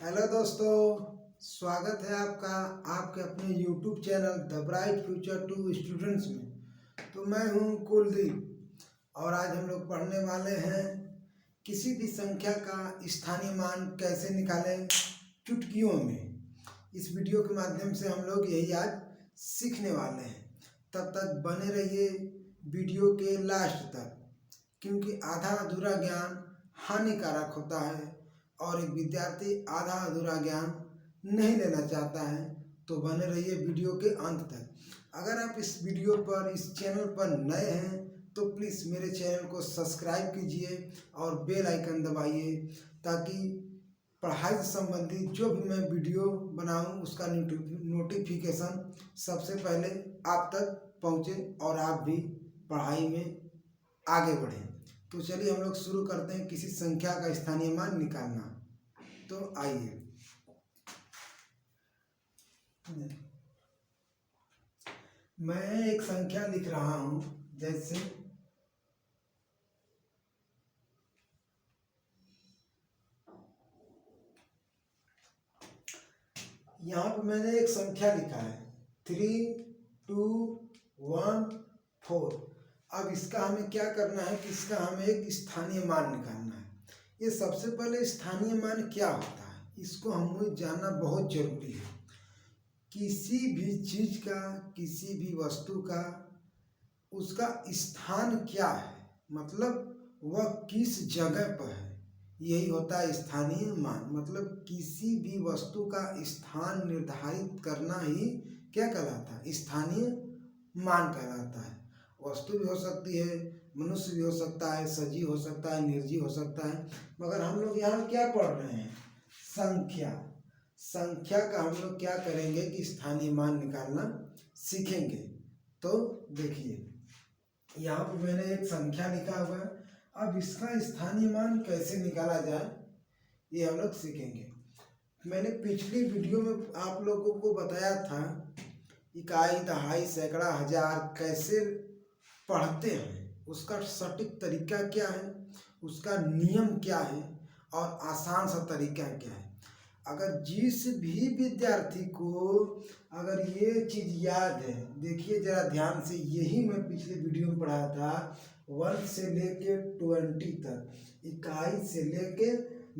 Hello दोस्तों, स्वागत है आपका आपके अपने YouTube channel the bright future to students में। तो मैं हूं कुलदीप और आज हम लोग पढ़ने वाले हैं किसी भी संख्या का स्थानीय मान कैसे निकालें चुटकियों में। इस वीडियो के माध्यम से हम लोग यही आज सीखने वाले हैं। तब तक बने रहिए वीडियो के लास्ट तक, क्योंकि आधा अधूरा ज्ञान हानिकारक होता है और एक विद्यार्थी आधा अधूरा ज्ञान नहीं लेना चाहता है। तो बने रहिए वीडियो के अंत तक। अगर आप इस वीडियो पर इस चैनल पर नए हैं तो प्लीज़ मेरे चैनल को सब्सक्राइब कीजिए और बेल आइकन दबाइए, ताकि पढ़ाई से संबंधित जो भी मैं वीडियो बनाऊं उसका नोटिफिकेशन सबसे पहले आप तक पहुंचे और आप भी पढ़ाई में आगे बढ़ें। तो चलिए हम लोग शुरू करते हैं किसी संख्या का स्थानीय मान निकालना। तो आइए, मैं एक संख्या लिख रहा हूं, जैसे यहाँ पर मैंने एक संख्या लिखा है 3214। अब इसका हमें क्या करना है कि इसका हमें एक स्थानीय मान निकालना है। ये सबसे पहले स्थानीय मान क्या होता है इसको हमें जानना बहुत जरूरी है। किसी भी चीज का, किसी भी वस्तु का उसका स्थान क्या है, मतलब वह किस जगह पर है, यही होता है स्थानीय मान। मतलब किसी भी वस्तु का स्थान निर्धारित करना ही क्या कहलाता है, स्थानीय मान कहलाता है। वस्तु भी हो सकती है, मनुष्य भी हो सकता है, सजीव हो सकता है, निर्जीव हो सकता है। मगर हम लोग यहाँ क्या पढ़ रहे हैं, संख्या। संख्या का हम लोग क्या करेंगे कि स्थानीय मान निकालना सीखेंगे। तो देखिए, यहाँ पर मैंने एक संख्या लिखा हुआ है। अब इसका स्थानीय मान कैसे निकाला जाए ये हम लोग सीखेंगे। मैंने पिछली वीडियो में आप लोगों को बताया था इकाई, दहाई, सैकड़ा, हजार कैसे पढ़ते हैं, उसका सटीक तरीका क्या है, उसका नियम क्या है और आसान सा तरीका क्या है। अगर जिस भी विद्यार्थी को अगर ये चीज़ याद है, देखिए जरा ध्यान से, यही मैं पिछले वीडियो में पढ़ाया था 1 से लेके 20 तक, इकाई से लेके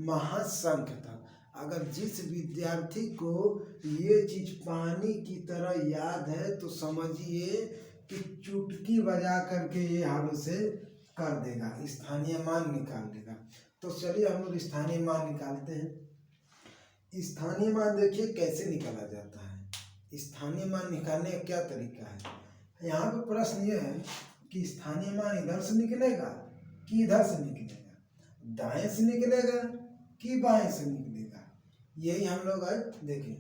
महासंख्य तक। अगर जिस विद्यार्थी को ये चीज़ पानी की तरह याद है तो समझिए कि चुटकी बजा करके ये हाल से कर देगा, स्थानीय मान निकाल देगा। तो चलिए हम लोग स्थानीय मान निकालते हैं। स्थानीय मान देखिए कैसे निकाला जाता है। स्थानीय मान निकालने का क्या तरीका है। यहाँ पे प्रश्न ये है कि स्थानीय मान इधर से निकलेगा कि इधर से निकलेगा, दाएं से निकलेगा कि बाएं से निकलेगा, यही हम लोग आज देखें।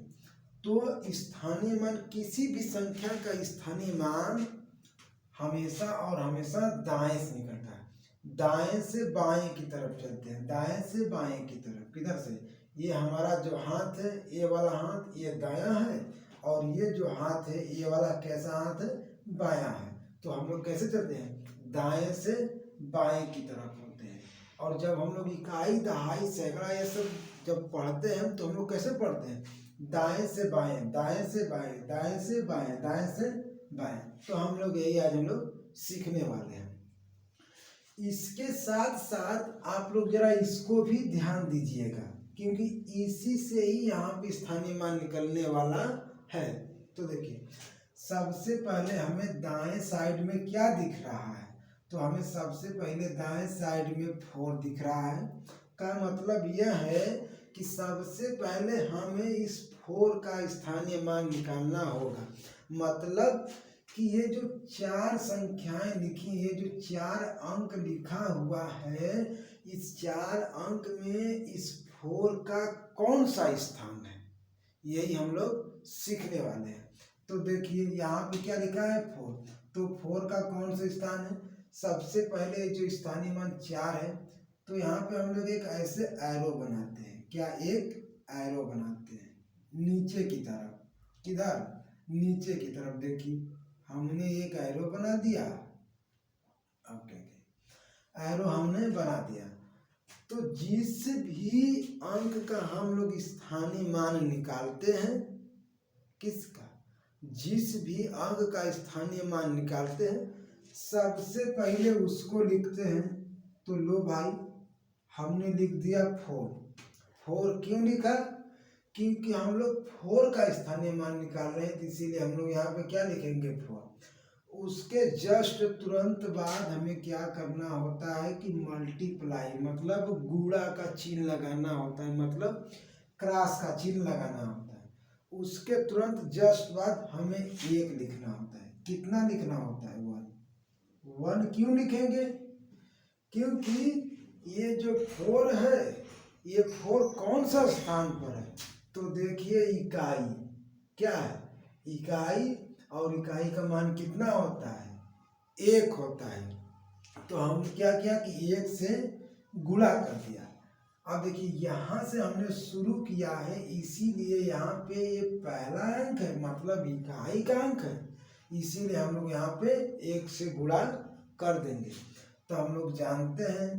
तो स्थानीय मान, किसी भी संख्या का स्थानीय मान हमेशा और हमेशा दाएं से निकलता है। दाएं से बाएं की तरफ चलते हैं, दाएं से बाएं की तरफ। किधर से, ये हमारा जो हाथ है, ये वाला हाथ ये दायां है, और ये जो हाथ है ये वाला कैसा हाथ है, बायां है। तो हम लोग कैसे चलते हैं, दाएं से बाएं की तरफ होते हैं। और जब हम लोग इकाई, दहाई, सैकड़ा ये सब जब पढ़ते हैं तो हम लोग कैसे पढ़ते हैं, दाएं से बाएं, दाएं से बाएं, दाएं से बाएं, दाएं से बाएं। तो हम लोग यही आज हम लोग सीखने वाले हैं। इसके साथ साथ आप लोग जरा इसको भी ध्यान दीजिएगा, क्योंकि इसी से ही यहाँ पे स्थानीय मान निकलने वाला है। तो देखिए, सबसे पहले हमें दाएं साइड में क्या दिख रहा है, तो हमें सबसे पहले दाएं साइड में 4 दिख रहा है। का मतलब यह है कि सबसे पहले हमें इस 4 का स्थानीय मान निकालना होगा। मतलब कि ये जो 4 संख्याएं लिखी है, जो 4 अंक लिखा हुआ है, इस 4 अंक में इस 4 का कौन सा स्थान है, यही हम लोग सीखने वाले हैं। तो देखिए यहाँ पे क्या लिखा है 4, तो 4 का कौन सा स्थान है। सबसे पहले जो स्थानीय मान 4 है, तो यहाँ पे हम लोग एक ऐसे एरो बनाते हैं। क्या, एक एरो बनाते हैं नीचे की तरफ। किधर, नीचे की तरफ। देखिए हमने एक एरो बना दिया। अब क्या, एरो हमने बना दिया। तो जिस भी अंक का हम लोग स्थानीय मान निकालते हैं, किसका, जिस भी अंक का स्थानीय मान निकालते हैं सबसे पहले उसको लिखते हैं। तो लो भाई, हमने लिख दिया 4। 4 क्यों लिखा? क्योंकि हम लोग 4 का स्थानीय मान निकाल रहे हैं, तो इसीलिए हम लोग यहाँ पे क्या लिखेंगे, 4। उसके जस्ट तुरंत बाद हमें क्या करना होता है कि मल्टीप्लाई, मतलब गुणा का चिन्ह लगाना होता है, मतलब क्रॉस का चिन्ह लगाना होता है। उसके तुरंत जस्ट बाद हमें 1 लिखना होता है। कितना लिखना होता है? 1। 1 क्यों लिखेंगे? क्योंकि ये जो 4 है, ये 4 कौन सा स्थान पर है? तो देखिए इकाई क्या है, इकाई, और इकाई का मान कितना होता है? 1 होता है। तो हम क्या किया कि 1 से गुणा कर दिया। अब देखिए यहाँ से हमने शुरू किया है, इसीलिए यहाँ पे ये पहला अंक है, मतलब इकाई का अंक है, इसीलिए हम लोग यहाँ पे 1 से गुणा कर देंगे। तो हम लोग जानते हैं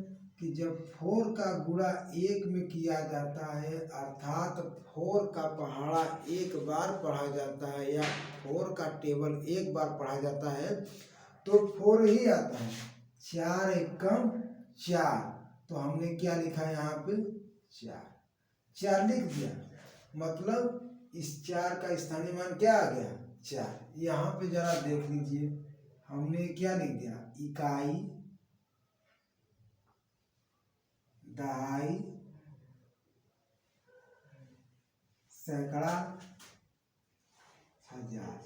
कि जब 4 का गुणा 1 में किया जाता है, अर्थात 4 का पहाड़ा 1 बार पढ़ा जाता है, या 4 का टेबल 1 बार पढ़ा जाता है, तो 4 ही आता है। 4 एकम 4, तो हमने क्या लिखा है यहाँ पे? 4 लिख दिया। मतलब इस 4 का स्थानीय मान क्या आ गया? 4। यहाँ पे जरा देख लीजिए, हमने क्या लिख दिया? इकाई, दहाई, सैकड़ा, हजार।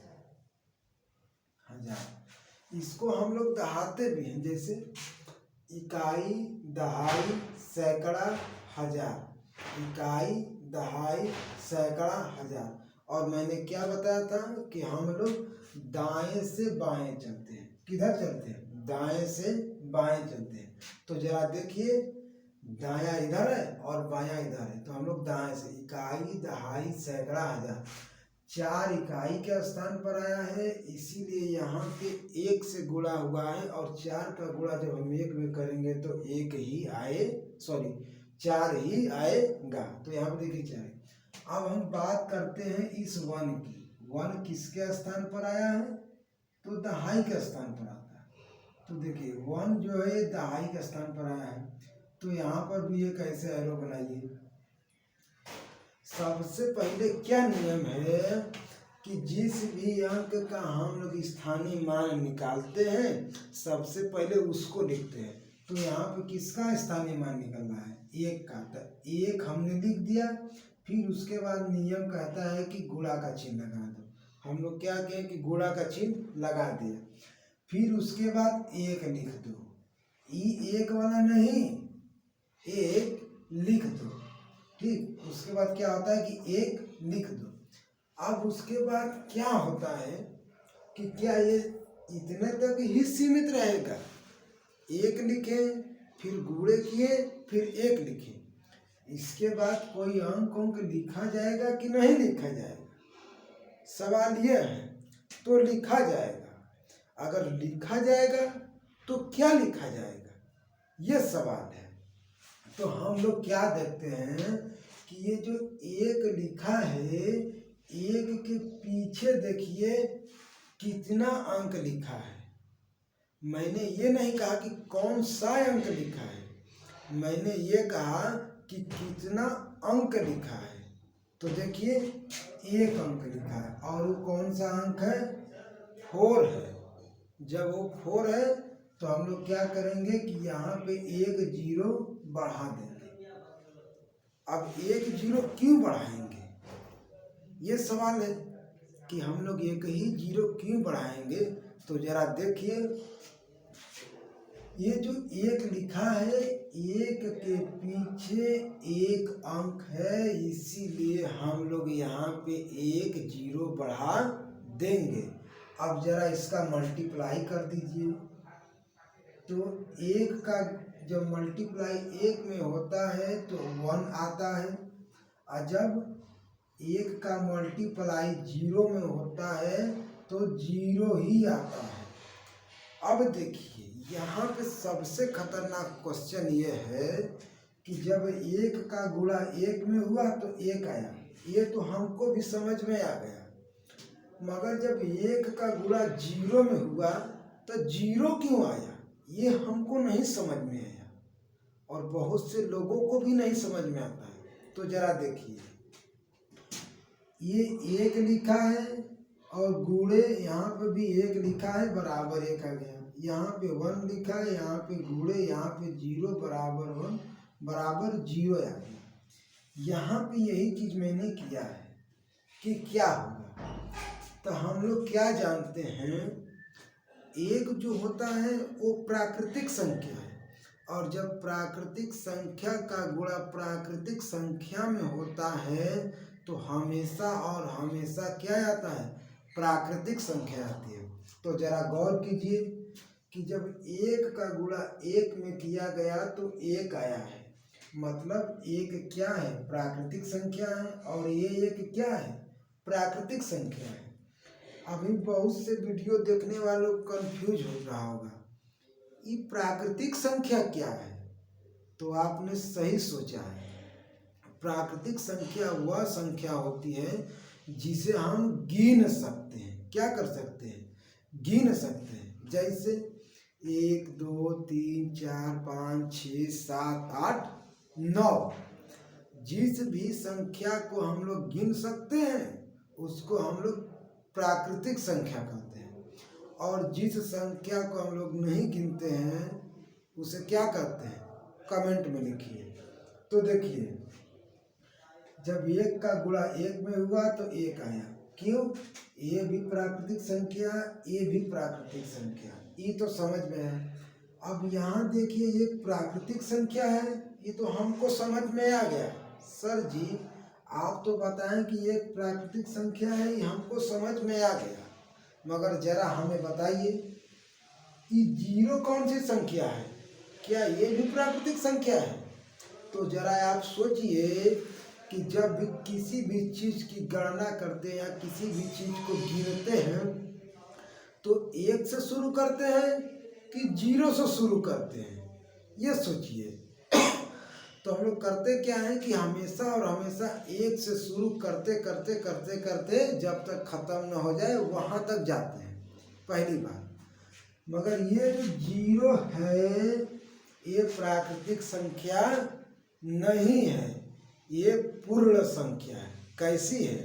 इसको हम लोग दहाते भी हैं, जैसे इकाई, दहाई, सैकड़ा, हजार। इकाई, दहाई, सैकड़ा, हजार। और मैंने क्या बताया था कि हम लोग दाएं से बाएं चलते हैं। किधर चलते हैं? दाएं से बाएं चलते हैं। तो जरा देखिए, दायां इधर है और बायां इधर है, तो हम लोग दाएं से, इकाई, दहाई, सैकड़ा, हजार। 4 इकाई के स्थान पर आया है, इसीलिए यहाँ पे 1 से गुणा हुआ है, और 4 का गुणा जब हम 1 में करेंगे तो 1 ही आए, सॉरी 4 ही आएगा। तो यहाँ पे देखिए 4। अब हम बात करते हैं इस 1 की। 1 किसके स्थान पर आया है? तो दहाई के स्थान पर आता है। तो देखिए 1 जो है दहाई के स्थान पर आया है, तो यहाँ पर भी एक ऐसे एरो बनाइए। सबसे पहले क्या नियम है कि जिस भी अंक का हम लोग स्थानीय मान निकालते हैं सबसे पहले उसको लिखते हैं। तो यहाँ पे किसका स्थानीय मान निकलना है? 1 का। तो 1 हमने लिख दिया, फिर उसके बाद नियम कहता है कि गुणा का चिन्ह लगा दो। हम लोग क्या कहें कि गुणा का चिन्ह लगा दिया, फिर उसके बाद 1 लिख दो। 1 वाला नहीं, 1 लिख दो, ठीक। उसके बाद क्या होता है कि 1 लिख दो। अब उसके बाद क्या होता है कि क्या ये इतने तक ही सीमित रहेगा? 1 लिखे, फिर गुणे किए, फिर 1 लिखे, इसके बाद कोई अंक लिखा जाएगा कि नहीं लिखा जाएगा? सवाल यह है। तो लिखा जाएगा। अगर लिखा जाएगा तो क्या लिखा जाएगा, ये सवाल है। तो हम लोग क्या देखते हैं कि ये जो 1 लिखा है, 1 के पीछे देखिए कितना अंक लिखा है। मैंने ये नहीं कहा कि कौन सा अंक लिखा है, मैंने ये कहा कि कितना अंक लिखा है। तो देखिए 1 अंक लिखा है, और वो कौन सा अंक है? 4 है। जब वो 4 है तो हम लोग क्या करेंगे कि यहाँ पे 1 0 बढ़ा देंगे। अब 1 0 क्यों बढ़ाएंगे, ये सवाल है कि हम लोग 1 ही 0 क्यों बढ़ाएंगे। तो जरा देखिए, ये जो 1 लिखा है, 1 के पीछे 1 अंक है, इसीलिए हम लोग यहाँ पे 1 0 बढ़ा देंगे। अब जरा इसका मल्टीप्लाई कर दीजिए। तो 1 का जब मल्टीप्लाई 1 में होता है तो 1 आता है, और जब 1 का मल्टीप्लाई 0 में होता है तो 0 ही आता है। अब देखिए यहाँ पे सबसे खतरनाक क्वेश्चन ये है कि जब एक का गुणा एक में हुआ तो एक आया, ये तो हमको भी समझ में आ गया। मगर जब एक का गुणा जीरो में हुआ तो जीरो क्यों आया, ये हमको नहीं समझ में आया और बहुत से लोगों को भी नहीं समझ में आता है। तो जरा देखिए, ये एक लिखा है और गुणे यहाँ पे भी एक लिखा है, बराबर एक आ गया। यहाँ पे 1 लिखा है, यहाँ पे गुणे, यहाँ पे 0 बराबर 1 बराबर 0 आ गया। यहाँ पे यही चीज मैंने किया है कि क्या होगा। तो हम लोग क्या जानते हैं, एक जो होता है वो प्राकृतिक संख्या है और जब प्राकृतिक संख्या का गुणा प्राकृतिक संख्या में होता है तो हमेशा और हमेशा क्या आता है, प्राकृतिक संख्या आती है। तो जरा गौर कीजिए कि जब एक का गुणा एक में किया गया तो एक आया है, मतलब एक क्या है, प्राकृतिक संख्या है और ये एक क्या है, प्राकृतिक संख्या है। अभी बहुत से वीडियो देखने वालों को कंफ्यूज हो रहा होगा, ये प्राकृतिक संख्या क्या है। तो आपने सही सोचा है, प्राकृतिक संख्या वह संख्या होती है जिसे हम गिन सकते हैं। क्या कर सकते हैं, गिन सकते हैं। जैसे 1 2 3 4 5 6 7 8 9, जिस भी संख्या को हम लोग गिन सकते हैं उसको हम लोग प्राकृतिक संख्या कहते हैं और जिस संख्या को हम लोग नहीं गिनते हैं उसे क्या कहते हैं, कमेंट में लिखिए। तो देखिए, जब एक का गुणा एक में हुआ तो एक आया, क्यों, ये भी प्राकृतिक संख्या, ये भी प्राकृतिक संख्या, ये तो समझ में है। अब यहाँ देखिए, ये प्राकृतिक संख्या है, ये तो हमको समझ में आ गया। सर जी आप तो बताएं कि ये प्राकृतिक संख्या है, ये हमको समझ में आ गया, मगर जरा हमें बताइए ये जीरो कौन सी संख्या है, क्या ये भी प्राकृतिक संख्या है। तो जरा आप सोचिए कि जब भी किसी भी चीज की गणना करते हैं या किसी भी चीज को गिनते हैं तो 1 से शुरू करते हैं कि 0 से शुरू करते हैं, ये सोचिए। तो हम लोग करते क्या है कि हमेशा और हमेशा 1 से शुरू करते करते करते करते जब तक खत्म न हो जाए वहां तक जाते हैं, पहली बात। मगर ये जो 0 है ये प्राकृतिक संख्या नहीं है, ये पूर्ण संख्या है। कैसी है,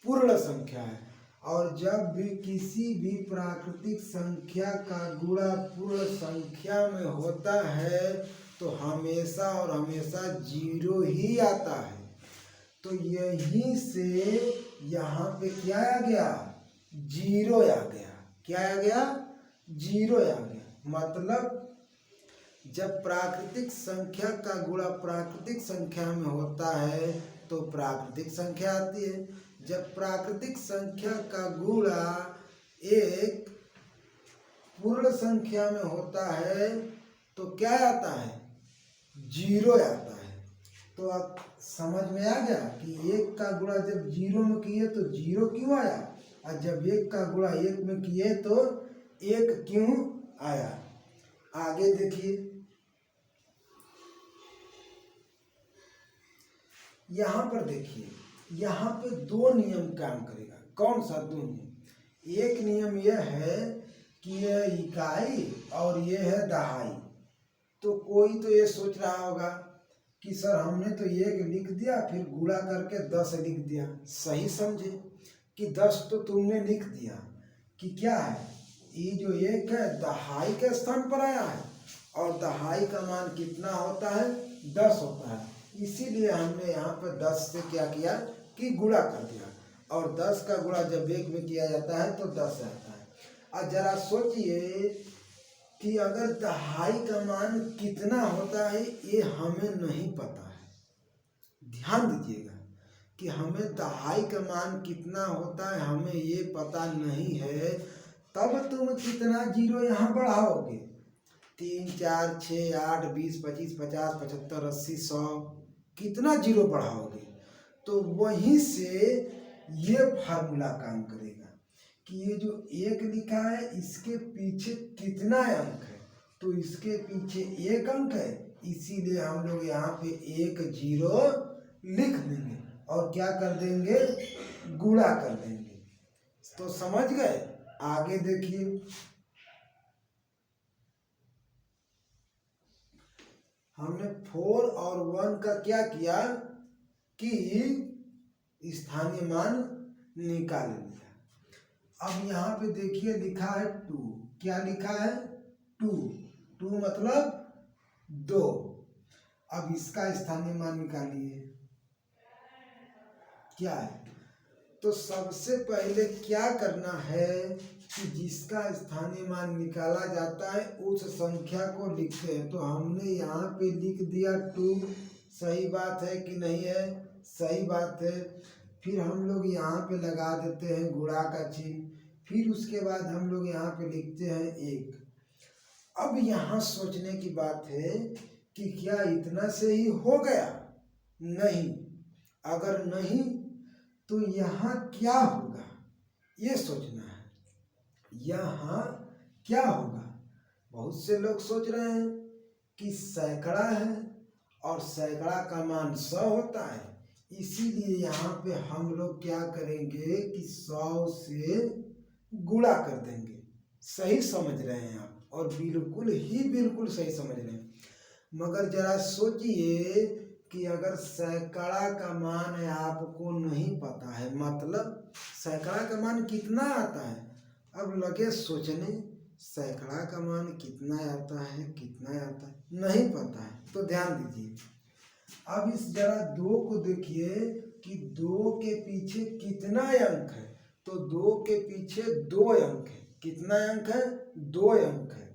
पूर्ण संख्या है। और जब भी किसी भी प्राकृतिक संख्या का गुणा पूर्ण संख्या में होता है तो हमेशा और हमेशा 0 ही आता है। तो यहीं से यहाँ पे क्या आ गया, 0 आ गया। क्या आ गया, 0 आ गया। मतलब जब प्राकृतिक संख्या का गुणा प्राकृतिक संख्या में होता है तो प्राकृतिक संख्या आती है। जब प्राकृतिक संख्या का गुणा एक पूर्ण संख्या में होता है तो क्या आता है, 0 आता है। तो आप समझ में आ गया कि 1 का गुणा जब 0 में किए तो 0 क्यों आया, और जब 1 का गुणा 1 में किए तो 1 क्यों आया। आगे देखिए, यहाँ पर देखिए, यहाँ पे 2 नियम काम करेगा। कौन सा 2 नियम, एक नियम यह है कि यह इकाई और ये है दहाई। तो कोई तो ये सोच रहा होगा कि सर हमने तो 1 लिख दिया फिर गुणा करके 10 लिख दिया। सही समझे कि 10 तो तुमने लिख दिया कि क्या है, ये जो 1 है दहाई के स्थान पर आया है और दहाई का मान कितना होता है, 10 होता है। इसीलिए हमने यहाँ पर 10 से क्या किया कि गुणा कर दिया, और 10 का गुणा जब 1 में किया जाता है तो 10 आता है। और जरा सोचिए कि अगर दहाई का मान कितना होता है ये हमें नहीं पता है। ध्यान दीजिएगा कि हमें दहाई का मान कितना होता है हमें ये पता नहीं है, तब तुम कितना 0 यहाँ बढ़ाओगे, 3 4 6 8 20 25 50 75 80 100 कितना 0 बढ़ाओगे। तो वहीं से ये फार्मूला काम करेगा कि ये जो 1 लिखा है इसके पीछे कितना अंक है, तो इसके पीछे 1 अंक है इसीलिए हम लोग यहाँ पे 1 0 लिख देंगे और क्या कर देंगे, गुणा कर देंगे। तो समझ गए। आगे देखिए, हमने 4 और 1 का क्या किया कि स्थानीय मान निकाल लिया। अब यहाँ पे देखिए लिखा है 2, क्या लिखा है 2, 2 मतलब 2। अब इसका स्थानीय मान निकालिए, क्या है। तो सबसे पहले क्या करना है कि जिसका स्थानीय मान निकाला जाता है उस संख्या को लिखते हैं। तो हमने यहाँ पे लिख दिया 2, सही बात है कि नहीं है, सही बात है। फिर हम लोग यहाँ पे लगा देते हैं गुणा का चिन्ह, फिर उसके बाद हम लोग यहाँ पे लिखते हैं 1। अब यहाँ सोचने की बात है कि क्या इतना से ही हो गया, नहीं। अगर नहीं तो यहाँ क्या होगा ये सोचना है। यहाँ क्या होगा, बहुत से लोग सोच रहे हैं कि सैकड़ा है और सैकड़ा का मान 100 होता है, इसीलिए यहाँ पे हम लोग क्या करेंगे कि 100 से गुणा कर देंगे। सही समझ रहे हैं आप, और बिल्कुल सही समझ रहे हैं। मगर जरा सोचिए कि अगर सैकड़ा का मान है आपको नहीं पता है, मतलब सैकड़ा का मान कितना आता है, अब लगे सोचने सैकड़ा का मान कितना आता है, नहीं पता है। तो ध्यान दीजिए, अब इस जरा 2 को देखिए कि 2 के पीछे कितना अंक है। तो 2 के पीछे 2 अंक है। कितना अंक है, 2 अंक है।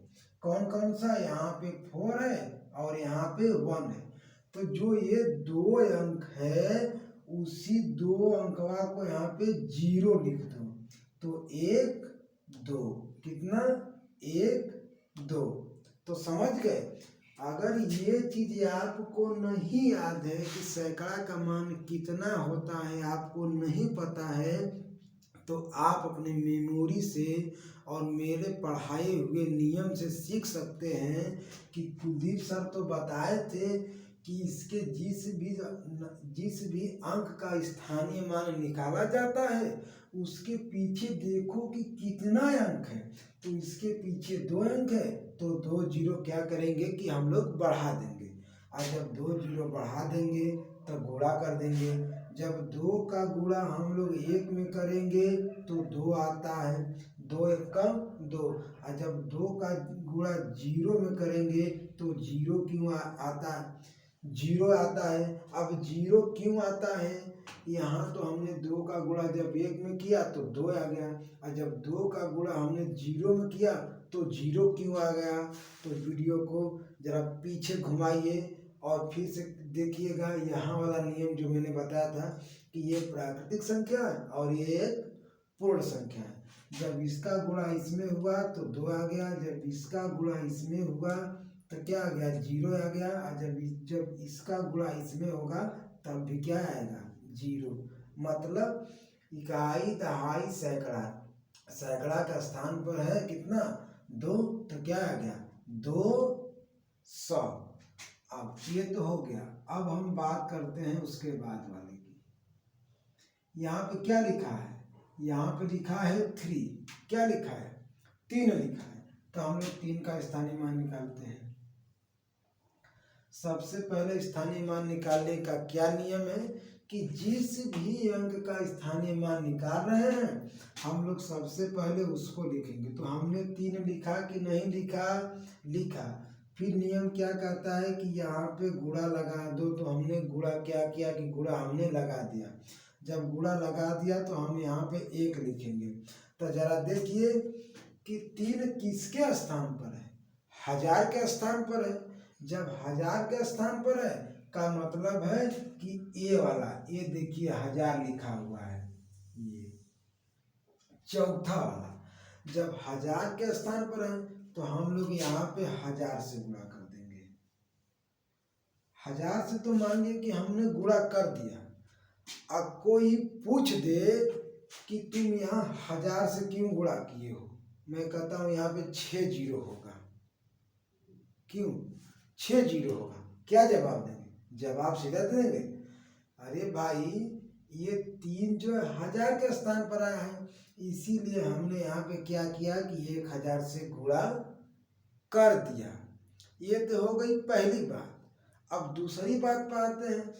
कौन कौन सा, यहाँ पे 4 है और यहाँ पे 1 है। तो जो ये 2 अंक है उसी 2 अंकवा को यहाँ पे 0 लिख दो। तो 1 2, कितना, 1 2। तो समझ गए। अगर ये चीज आपको नहीं याद है कि सैकड़ा का मान कितना होता है, आपको नहीं पता है, तो आप अपने मेमोरी से और मेरे पढ़ाए हुए नियम से सीख सकते हैं कि कुलदीप सर तो बताए थे कि इसके जिस भी अंक का स्थानीय मान निकाला जाता है उसके पीछे देखो कि कितना अंक है। तो इसके पीछे 2 अंक है, तो 2 0 क्या करेंगे कि हम लोग बढ़ा देंगे। और जब 2 0 बढ़ा देंगे तो गुणा कर देंगे। जब 2 का गुणा हम लोग 1 में करेंगे तो 2 आता है, 2 1 कम 2। और जब 2 का गुणा 0 में करेंगे तो 0 क्यों आता है, 0 आता है। अब 0 क्यों आता है, यहाँ तो हमने 2 का गुणा जब 1 में किया तो 2 आ गया, और जब 2 का गुणा हमने 0 में किया तो 0 क्यों आ गया। तो वीडियो को जरा पीछे घुमाइए और फिर से देखिएगा। यहाँ वाला नियम जो मैंने बताया था कि ये प्राकृतिक संख्या है और ये एक पूर्ण संख्या है। जब इसका गुणा इसमें हुआ तो 2 आ गया, जब इसका गुणा इसमें हुआ तो क्या आ गया, 0 आ गया। और जब इसका गुणा इसमें होगा तब भी क्या आएगा, 0। मतलब इकाई दहाई सैकड़ा, सैकड़ा का स्थान पर है कितना, 2, तो क्या आ गया 200। अब ये तो हो गया। अब हम बात करते हैं उसके बाद वाले की। यहाँ पे क्या लिखा है, यहाँ पे लिखा है 3, क्या लिखा है 3 लिखा है। तो हम लोग 3 का स्थानीय मान निकालते हैं। सबसे पहले स्थानीय मान निकालने का क्या नियम है कि जिस भी अंक का स्थानीय मान निकाल रहे हैं हम लोग सबसे पहले उसको लिखेंगे। तो हमने 3 लिखा कि नहीं लिखा। फिर नियम क्या कहता है कि यहाँ पे गुणा लगा दो। तो हमने गुणा क्या किया कि गुणा हमने लगा दिया। जब गुणा लगा दिया तो हम यहाँ पे 1 लिखेंगे। तो जरा देखिए कि 3 किसके स्थान पर है, 1000 के स्थान पर है। जब 1000 के स्थान पर है का मतलब है कि ए वाला, ये देखिए 1000 लिखा हुआ है, ये चौथा वाला जब 1000 के स्थान पर है तो हम लोग यहाँ पे 1000 से गुणा कर देंगे। 1000 से तो मान लीजिए कि हमने गुणा कर दिया। अब कोई पूछ दे कि तुम यहाँ 1000 से क्यों गुणा किए हो, मैं कहता हूँ यहाँ पे 6 0 होगा। क्यों, 6 जीरो होगा। क्या जवाब देंगे? जवाब सीधा देंगे। अरे भाई ये 3 जो है 1000 के स्थान पर आया है, इसीलिए हमने यहाँ पे क्या किया कि 1000 से गुणा कर दिया। ये तो हो गई पहली बात। अब दूसरी बात पर आते हैं।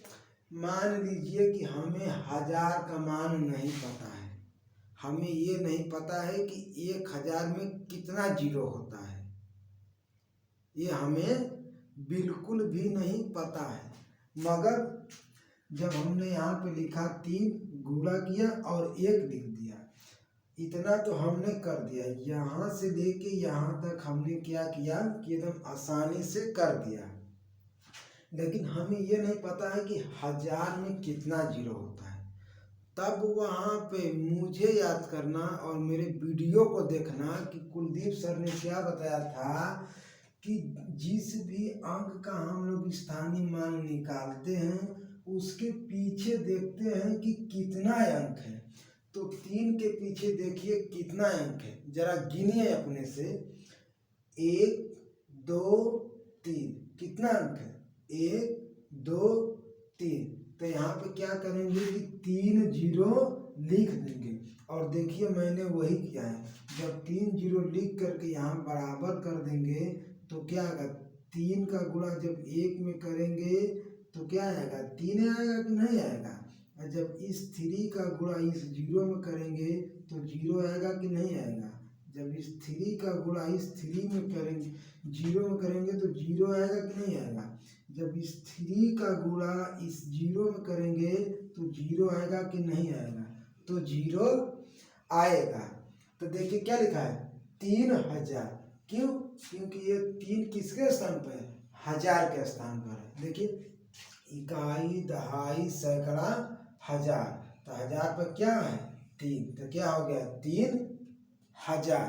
मान लीजिए कि हमें 1000 का मान नहीं पता है, हमें ये नहीं पता है कि 1000 में कितना जीरो होता है, ये हमें बिल्कुल भी नहीं पता है। मगर जब हमने यहाँ पे लिखा 3 गुणा किया और 1 लिख दिया, इतना तो हमने कर दिया। यहाँ से लेके यहाँ तक हमने क्या किया कि एकदम आसानी से कर दिया। लेकिन हमें ये नहीं पता है कि 1000 में कितना जीरो होता है। तब वहाँ पे मुझे याद करना और मेरे वीडियो को देखना कि कुलदीप सर ने क्या बताया था कि जिस भी अंक का हम लोग स्थानीय मान निकालते हैं उसके पीछे देखते हैं कि कितना अंक है। तो 3 के पीछे देखिए कितना अंक है, जरा गिनिए अपने से। 1 2 3 कितना अंक है? 1 2 3। तो यहाँ पे क्या करेंगे कि 3 जीरो लिख देंगे। और देखिए मैंने वही किया है। जब 3 जीरो लिख करके यहाँ बराबर कर देंगे तो क्या आएगा? 3 का गुणा जब 1 में करेंगे तो क्या आएगा? 3 आएगा कि नहीं आएगा? और जब इस 3 का गुणा इस जीरो में करेंगे तो जीरो आएगा कि नहीं आएगा? जब इस 3 का गुणा इस 3 में करेंगे, जीरो में करेंगे तो जीरो आएगा कि नहीं आएगा? जब इस 3 का गुणा इस जीरो में करेंगे तो जीरो आएगा कि नहीं आएगा? तो जीरो आएगा। तो देखिए क्या लिखा है? 3000। क्यों? क्योंकि ये 3 किसके स्थान पर है? 1000 के स्थान पर है। देखिए इकाई, दहाई, सैकड़ा, 1000। तो 1000 पर क्या है? 3। तो क्या हो गया? 3000।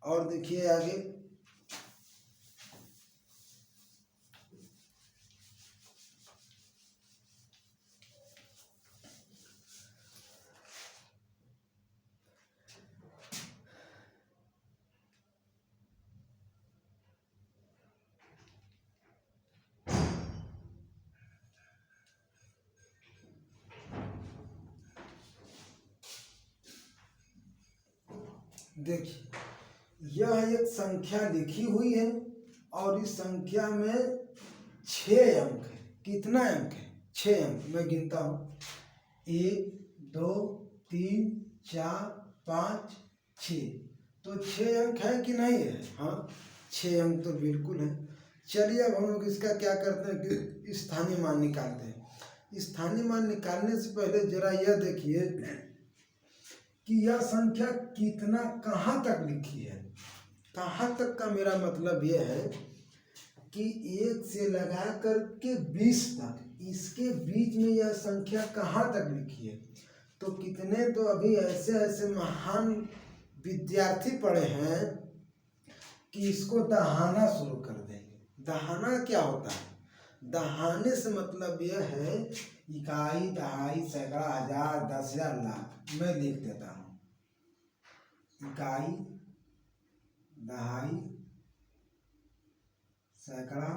और देखिए आगे, देखिए यह एक संख्या लिखी हुई है और इस संख्या में 6 अंक है। कितना अंक है? 6 अंक। मैं गिनता हूँ 1 2 3 4 5 6। तो 6 अंक है कि नहीं है? हाँ 6 अंक तो बिल्कुल है। चलिए अब हम लोग इसका क्या करते हैं कि स्थानीय मान निकालते हैं। स्थानीय मान निकालने से पहले जरा यह देखिए कि यह संख्या कितना कहाँ तक लिखी है। कहाँ तक का मेरा मतलब यह है कि 1 से लगा कर के 20 तक, इसके बीच में यह संख्या कहाँ तक लिखी है। तो कितने तो अभी ऐसे ऐसे महान विद्यार्थी पढ़े हैं कि इसको दहाना शुरू कर देंगे। दहाना क्या होता है? दहाने से मतलब यह है इकाई, दहाई, सैकड़ा, 1000, 10,000, लाख। मैं लिख देता हूँ इकाई, दहाई, सैकड़ा,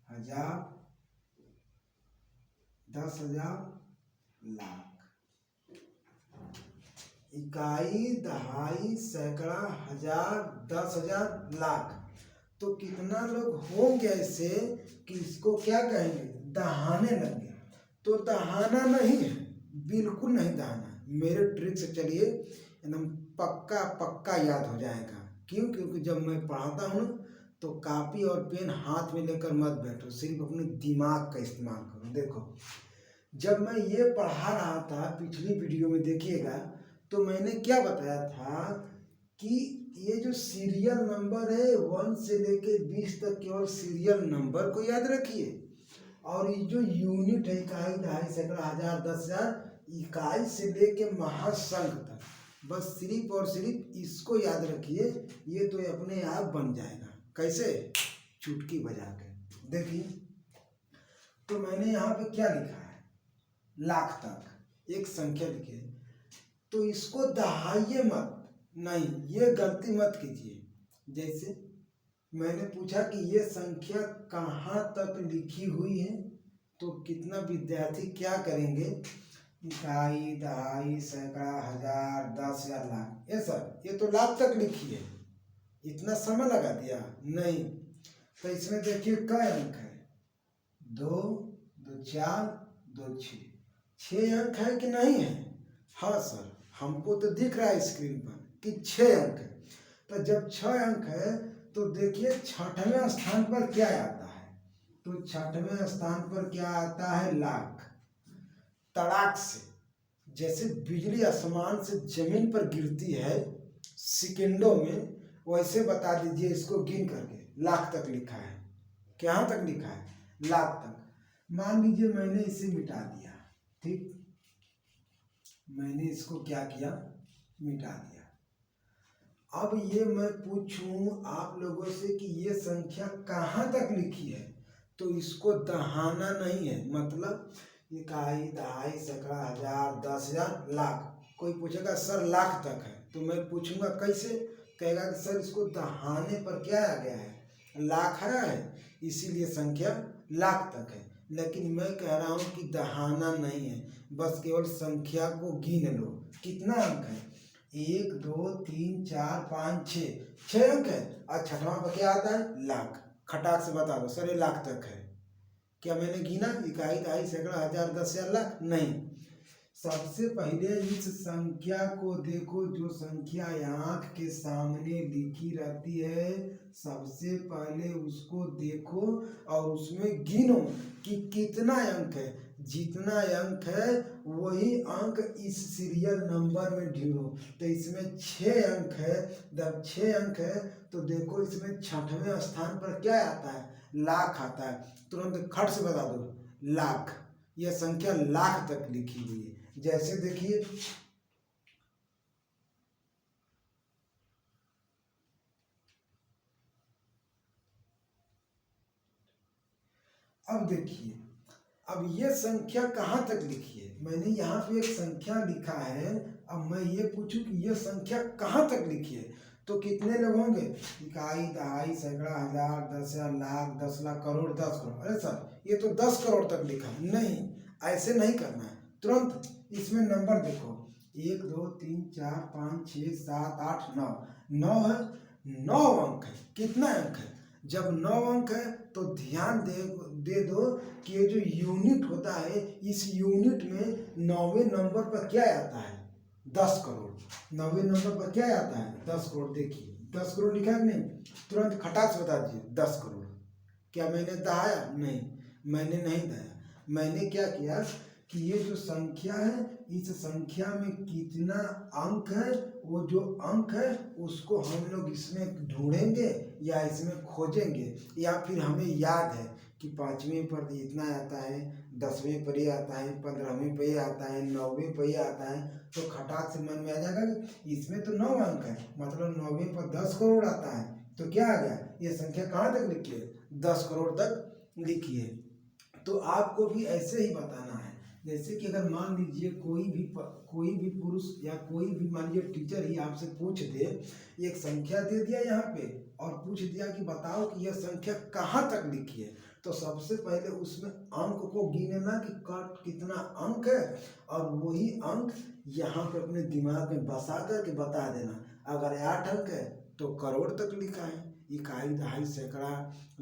1000, 10,000, लाख। इकाई, दहाई, सैकड़ा, 1000, 10,000, लाख। तो कितना लोग होंगे ऐसे कि इसको क्या कहेंगे? दहाने लगे। तो दहाना नहीं है, बिल्कुल नहीं दहाना। मेरे ट्रिक से चलिए एकदम पक्का पक्का याद हो जाएगा। क्यों? क्योंकि जब मैं पढ़ाता हूँ तो कापी और पेन हाथ में लेकर मत बैठो, सिर्फ अपने दिमाग का इस्तेमाल करो। देखो जब मैं ये पढ़ा रहा था पिछली वीडियो में देखिएगा तो मैंने क्या बताया था कि ये जो सीरियल नंबर है 1 से लेके 20 तक केवल सीरियल नंबर को याद रखिए। और ये जो यूनिट है इकाई, दहाई, सैकड़ा, 1000, 10,000, इकाई से लेके महासंख्य तक, बस सिर्फ और सिर्फ इसको याद रखिए। ये तो अपने आप बन जाएगा। कैसे? चुटकी बजा के। देखिए तो मैंने यहाँ पे क्या लिखा है? लाख तक एक संख्या लिखी है। तो इसको दहाइए मत, नहीं ये गलती मत कीजिए। जैसे मैंने पूछा कि ये संख्या कहाँ तक लिखी हुई है, तो कितना विद्यार्थी क्या करेंगे, इकाई, दहाई, सैकड़ा, हजार, 10,000, लाख। ये सर ये तो लाख तक लिखी है, इतना समय लगा दिया नहीं। तो इसमें देखिए कई अंक है, 2, 2, 4, 2, 6, 6 अंक है कि नहीं है। हाँ सर हमको तो दिख रहा है स्क्रीन पर कि 6 अंक है। तो जब 6 अंक है तो देखिए छठवें स्थान पर क्या आता है, तो छठवें स्थान पर क्या आता है, लाख। तड़ाक से जैसे बिजली आसमान से जमीन पर गिरती है सेकंडों में, वैसे बता दीजिए इसको गिन करके, लाख तक लिखा है। कहाँ तक लिखा है, लाख तक। मान लीजिए मैंने इसे मिटा दिया, ठीक, मैंने इसको क्या किया, मिटा दिया। अब ये मैं पूछूं आप लोगों से कि ये संख्या कहाँ तक लिखी है, तो इसको दहाना नहीं है, मतलब इकाई, दहाई, सैकड़ा, हजार, 10,000, लाख। कोई पूछेगा सर लाख तक है, तो मैं पूछूंगा कैसे, कहेगा कि सर इसको दहाने पर क्या आ गया है, लाख आया है, इसीलिए संख्या लाख तक है। लेकिन मैं कह रहा हूँ कि दहाना नहीं है, बस केवल संख्या को गिन लो। कितना अंक है, 1, 2, 3, 4, 5, 6 अंक है, और छठवां पर क्या आता है, लाख। खटाक से बता दो सर ये लाख तक है। क्या मैंने गिना, इकाई, दहाई, सैकड़ा, हजार, 10,000, लाख, नहीं। सबसे पहले इस संख्या को देखो, जो संख्या आंख के सामने लिखी रहती है, सबसे पहले उसको देखो और उसमें गिनो कि कितना अंक है। जितना अंक है वही अंक इस सीरियल नंबर में ढूंढो। तो इसमें 6 अंक है, जब 6 अंक है तो देखो इसमें छठवें स्थान पर क्या आता है, लाख आता है। तुरंत खट से बता दो, लाख। यह संख्या लाख तक लिखी हुई है। जैसे देखिए अब देखिए, अब ये संख्या कहाँ तक लिखी है, मैंने यहाँ पे एक संख्या लिखा है। अब मैं ये पूछूं कि ये संख्या कहाँ तक लिखी है, तो कितने लोग होंगे, इकाई, दहाई, सैकड़ा, हजार, 10,000, लाख, 10 लाख, करोड़, 10 करोड़। अरे सर ये तो 10 करोड़ तक लिखा है, नहीं ऐसे नहीं करना है। तुरंत इसमें नंबर देखो, 1, 2, 3, 4, 5, 6, 7, 8, 9, 9 है, 9 अंक है। कितना अंक है, जब 9 अंक है तो ध्यान दे दो कि ये जो यूनिट होता है, इस यूनिट में 9वें नंबर पर क्या आता है, 10 करोड़। 9वें नंबर पर क्या आता है, 10 करोड़। देखिए 10 करोड़ लिखा है नहीं, तुरंत खटाक से बता दीजिए 10 करोड़। क्या मैंने दहाया, नहीं मैंने नहीं दहाया। मैंने क्या किया कि ये जो संख्या है, इस संख्या में कितना अंक है, वो जो अंक है उसको हम लोग इसमें ढूंढेंगे या इसमें खोजेंगे, या फिर हमें याद है कि 5वें पर इतना आता है, 10वें पर ये आता है, 15वें पर ये आता है, 9वें पर ये आता है, तो खटाक से मन में आ जाएगा कि इसमें तो 9 अंक है, मतलब 9वें पर 10 करोड़ आता है। तो क्या आ गया, ये संख्या कहाँ तक लिखी है, 10 करोड़ तक लिखी है। तो आपको भी ऐसे ही बताना है। जैसे कि अगर मान लीजिए कोई भी पुरुष या कोई भी मान लीजिए टीचर ही आपसे पूछ दे, एक संख्या दे दिया यहाँ पे और पूछ दिया कि बताओ कि यह संख्या कहाँ तक लिखी है, तो सबसे पहले उसमें अंक को गिनना कि कितना अंक है, और वही अंक यहाँ पे अपने दिमाग में बसा करके बता देना। अगर 8 अंक है तो करोड़ तक लिखा है। इकाई, दहाई, सैकड़ा,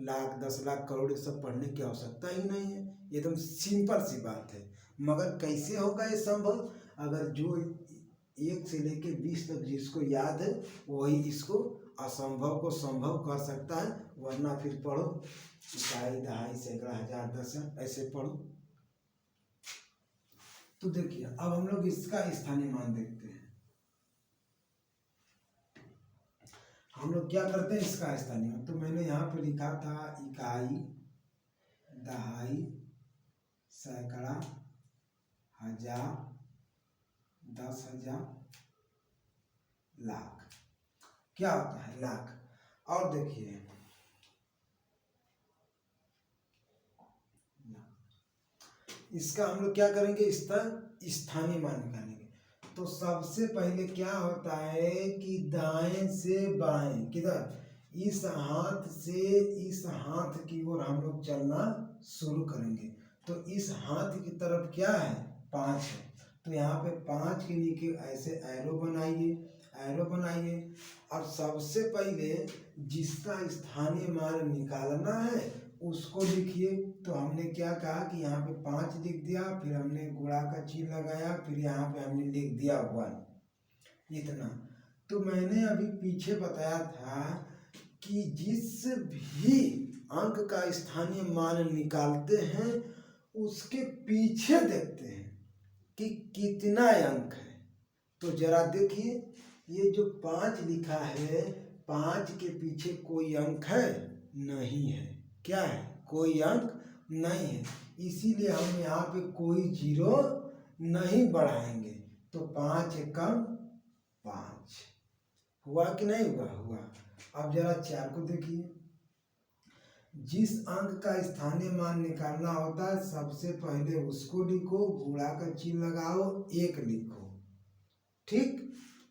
लाख, 10 लाख, करोड़ ये सब पढ़ने की आवश्यकता ही नहीं है, एकदम सिंपल सी बात है। मगर कैसे होगा ये संभव, अगर जो 1 से लेके 20 तक जिसको याद है वही इसको असंभव को संभव कर सकता है। वरना फिर पढ़ो इकाई, दहाई, सैकड़ा, हजार, 10 ऐसे पढ़ो। तो देखिए अब हम लोग इसका स्थानीय मान देखते हैं। हम लोग क्या करते हैं, इसका स्थानीय मान। तो मैंने यहाँ पे लिखा था इकाई, दहाई, सैकड़ा, हजार, 10,000, लाख। क्या होता है, लाख। और देखिए इसका हम लोग क्या करेंगे, इसका स्थानीय मान निकालेंगे। तो सबसे पहले क्या होता है कि दाएं से बाएं, किधर, इस हाथ से इस हाथ की ओर हम लोग चलना शुरू करेंगे। तो इस हाथ की तरफ क्या है, 5 है। तो यहाँ पे 5 के नीचे ऐसे एरो बनाइए, एरो बनाइए। अब सबसे पहले जिसका स्थानीय मान निकालना है उसको लिखिए। तो हमने क्या कहा कि यहाँ पे 5 लिख दिया, फिर हमने गुणा का चिन्ह लगाया, फिर यहाँ पे हमने लिख दिया 1, इतना। तो मैंने अभी पीछे बताया था कि जिस भी अंक का स्थानीय मान निकालते हैं उसके पीछे देखते हैं कि कितना अंक है। तो जरा देखिए, ये जो 5 लिखा है, 5 के पीछे कोई अंक है, नहीं है। क्या है, कोई अंक नहीं है, इसीलिए हम यहाँ पे कोई जीरो नहीं बढ़ाएंगे। तो 5 एकम 5 हुआ कि नहीं हुआ, हुआ। अब जरा 4 को देखिए। जिस अंक का स्थानीय मान निकालना होता है सबसे पहले उसको लिखो, गुणा का चिन्ह लगाओ, 1 लिखो, ठीक,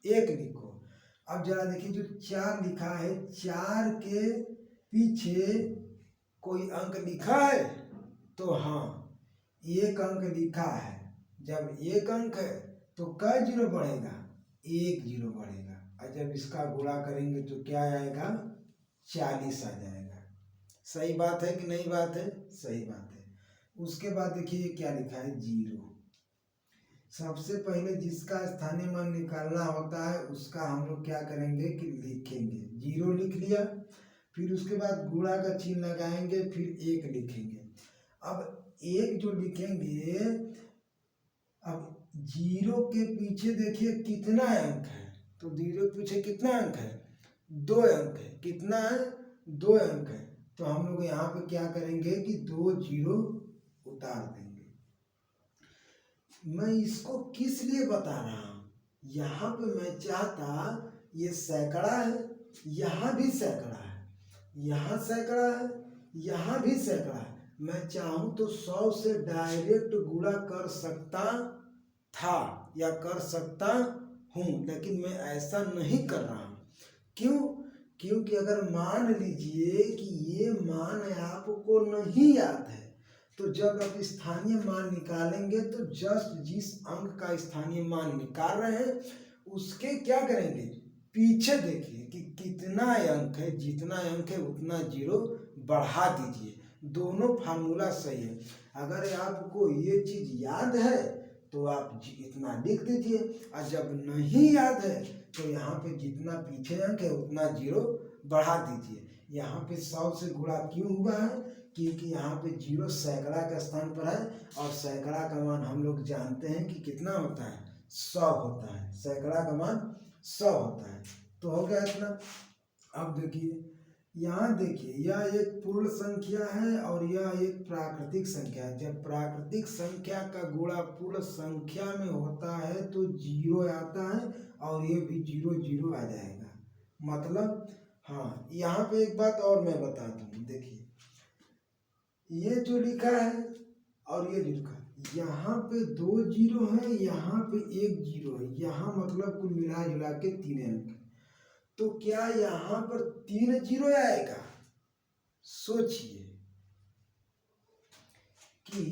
1 लिखो। अब जरा देखिए जो 4 लिखा है, 4 के पीछे कोई अंक लिखा है, तो हाँ 1 अंक लिखा है। जब 1 अंक है तो कै जीरो बढ़ेगा, 1 जीरो बढ़ेगा। और जब इसका गुणा करेंगे तो क्या आएगा, 40 आ जाएगा। सही बात है कि नहीं बात है, सही बात है। उसके बाद देखिए क्या लिखा है, 0। सबसे पहले जिसका स्थानीय मान निकालना होता है उसका हम लोग क्या करेंगे कि लिखेंगे, 0 लिख लिया, फिर उसके बाद गुणा का चिन्ह लगाएंगे, फिर 1 लिखेंगे। अब 1 जो लिखेंगे, अब 0 के पीछे देखिए कितना अंक है, तो 0 के पीछे कितना अंक है, 2 अंक है। कितना है, 2 अंक है। तो हम लोग यहाँ पे क्या करेंगे कि 2 जीरो उतार देंगे। मैं इसको किस लिए बता रहा हूँ, यहाँ पे मैं चाहता, ये सैकड़ा है, यहाँ भी सैकड़ा है, यहाँ सैकड़ा है, यहाँ भी सैकड़ा है। मैं चाहूँ तो 100 से डायरेक्ट गुणा कर सकता था या कर सकता हूँ, लेकिन मैं ऐसा नहीं कर रहा हूँ। क्यों, क्योंकि अगर मान लीजिए कि ये मान आपको नहीं याद है, तो जब आप स्थानीय मान निकालेंगे तो जस्ट जिस अंक का स्थानीय मान निकाल रहे हैं उसके क्या करेंगे, पीछे देखिए कि कितना अंक है, जितना अंक है उतना जीरो बढ़ा दीजिए। दोनों फार्मूला सही है। अगर आपको ये चीज याद है तो आप इतना लिख दीजिए, और जब नहीं याद है तो यहाँ पे जितना पीछे अंक है उतना जीरो बढ़ा दीजिए। यहाँ पे 100 से गुणा क्यों हुआ है, क्योंकि यहाँ पे 0 सैकड़ा के स्थान पर है, और सैकड़ा का मान हम लोग जानते हैं कि कितना होता है, 100 होता है। सैकड़ा का मान 100 होता है। तो हो गया इतना। अब देखिए, यहाँ देखिए, यह एक पूर्ण संख्या है और यह एक प्राकृतिक संख्या है। जब प्राकृतिक संख्या का गुणा पूर्ण संख्या में होता है तो 0 आता है, और ये भी 0 0 आ जाएगा। मतलब हाँ, यहाँ पे एक बात और मैं बता दूँ, देखिए ये जो लिखा है और ये लिखा है, यहाँ पे 2 जीरो है, यहाँ पे 1 जीरो है, यहाँ मतलब कुल मिला जुला के 3 अंक। तो क्या यहाँ पर 3 जीरो आएगा? सोचिए कि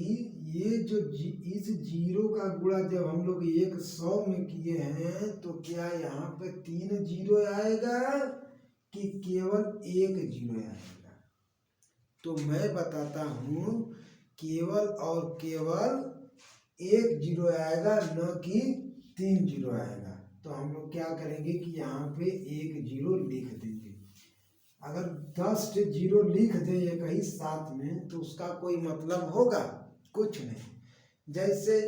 ये जो इस जीरो का गुणा जब हम लोग 100 में किए हैं तो क्या यहाँ पे 3 जीरो आएगा कि केवल 1 जीरो आएगा? तो मैं बताता हूँ, केवल और केवल 1 जीरो आएगा, न कि 3 जीरो आएगा। तो हम लोग क्या करेंगे कि यहाँ पे 1 जीरो लिख देंगे। अगर 10 जीरो लिख दें एक ही साथ में तो उसका कोई मतलब होगा? कुछ नहीं। जैसे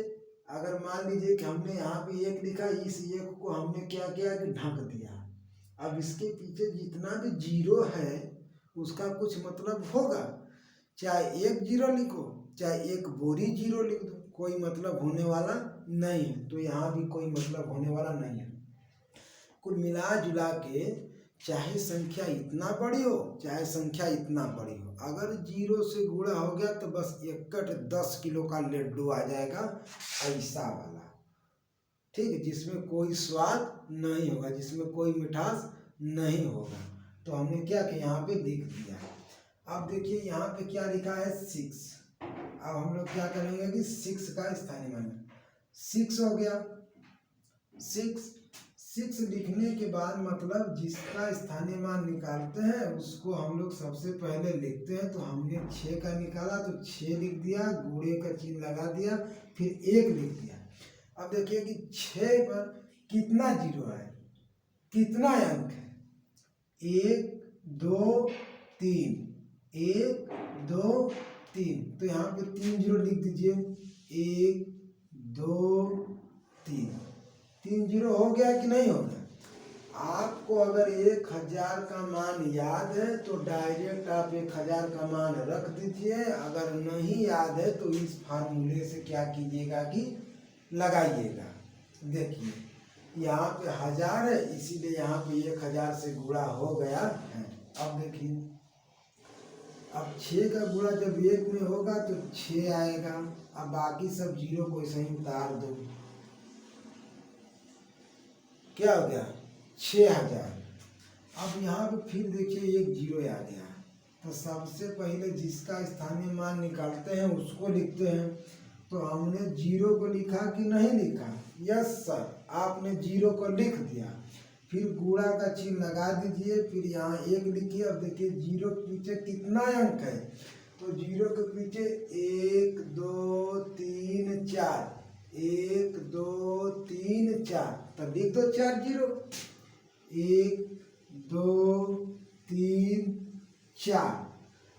अगर मान लीजिए कि हमने यहाँ पे 1 लिखा, इस 1 को हमने क्या किया कि ढक दिया। अब इसके पीछे जितना भी जीरो है उसका कुछ मतलब होगा? चाहे 1 जीरो लिखो, चाहे 1 बोरी जीरो लिख दो, कोई मतलब होने वाला नहीं है। तो यहाँ भी कोई मतलब होने वाला नहीं है। कुल मिला जुला के चाहे संख्या इतना बड़ी हो चाहे संख्या इतना बड़ी हो, अगर 0 से गुणा हो गया तो बस एकट 10 किलो का लड्डू आ जाएगा, ऐसा वाला, ठीक है, जिसमें कोई स्वाद नहीं होगा, जिसमें कोई मिठास नहीं होगा। तो हमने क्या किया, यहाँ पे लिख दिया। अब देखिए यहाँ पे क्या लिखा है 6। अब हम लोग क्या करेंगे कि 6 का स्थानीय मान 6 हो गया। 6 लिखने के बाद मतलब जिसका स्थानीय मान निकालते हैं उसको हम लोग सबसे पहले लिखते हैं। तो हमने 6 का निकाला तो 6 लिख दिया, गुणे का चिन्ह लगा दिया, फिर 1 लिख दिया। अब देखिए कि 6 पर कितना जीरो है, कितना अंक है, 1 2 3, 1 2 3। तो यहाँ पे 3 जीरो लिख दीजिए, 1 2 3, 3 जीरो हो गया कि नहीं हो गया। आपको अगर 1000 का मान याद है तो डायरेक्ट आप 1000 का मान रख दीजिए। अगर नहीं याद है तो इस फार्मूले से क्या कीजिएगा कि लगाइएगा। देखिए यहाँ पे 1000 है, इसीलिए यहाँ पे 1000 से गुणा हो गया है। अब देखिए अब 6 का गुणा जब 1 में होगा तो 6 आएगा। अब बाकी सब जीरो को ऐसे ही उतार दो, क्या हो गया 6000। अब यहाँ पे फिर देखिए 1 जीरो आ गया। तो सबसे पहले जिसका स्थानीय मान निकालते हैं उसको लिखते हैं। तो हमने जीरो को लिखा कि नहीं लिखा? यस सर, आपने जीरो को लिख दिया। फिर गुणा का चिन्ह लगा दीजिए, फिर यहाँ 1 लिखिए। अब देखिए जीरो के पीछे कितना अंक है, तो जीरो के पीछे 1 2 3 4, 1 2 3 4, तब लिख दो 4 जीरो। 1 2 3 4।